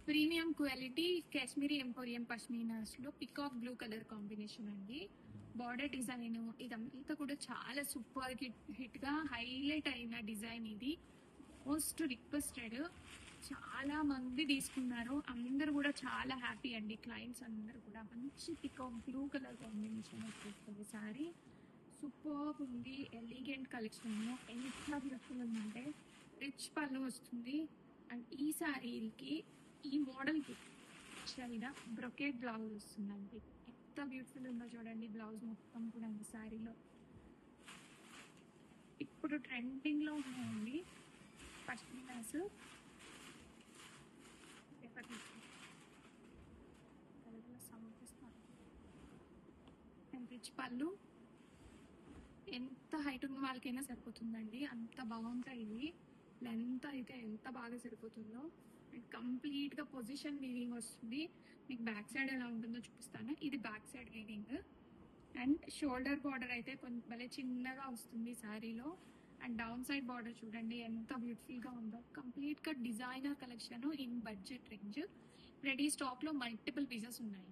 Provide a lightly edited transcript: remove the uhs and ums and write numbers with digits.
Premium quality Kashmiri emporium పష్మీనాస్ లో peacock blue colour combination అండి. Border design ఇదంతా కూడా చాలా సూపర్ హిట్ గా హైలైట్ అయిన డిజైన్. ఇది మోస్ట్ రిక్వెస్టెడ్, చాలా మంది తీసుకున్నారు. అందరు కూడా చాలా హ్యాపీ అండి. క్లయింట్స్ అందరు కూడా మంచి పికాక్ బ్లూ కలర్ కాంబినేషన్ వచ్చేస్తుంది. సారీ సూపర్ ఉంది, ఎలిగెంట్ కలెక్షన్. ఎంత బ్యూటిఫుల్ ఉందంటే రిచ్ పళ్ళు వస్తుంది. అండ్ ఈ శారీకి ఈ మోడల్ కి యాక్చువల్గా బ్రొకెట్ బ్లౌజ్ వస్తుందండి. ఎంత బ్యూటిఫుల్ ఉందో చూడండి. బ్లౌజ్ మొత్తం కూడా ఈ శారీలో ఇప్పుడు ట్రెండింగ్ లో ఉన్నాయండి పష్మినాస్. అండ్ రిచ్ పళ్ళు ఎంత హైట్ ఉన్న వాళ్ళకైనా సరిపోతుందండి. అంత బాగుంటాయి ఇవి. లెంత్ అయితే ఎంత బాగా సరిపోతుందో. అండ్ కంప్లీట్ గా పొజిషన్ వీవింగ్ వస్తుంది. మీకు బ్యాక్ సైడ్ ఎలా ఉంటుందో చూపిస్తాను. ఇది back side weaving. And shoulder border అయితే కొంచెం భలే చిన్నగా వస్తుంది శారీలో. అండ్ డౌన్ సైడ్ బార్డర్ చూడండి ఎంత బ్యూటిఫుల్ గా ఉందో. కంప్లీట్ గా designer collection in budget range. Ready stock లో మల్టిపుల్ పీసెస్ ఉన్నాయి.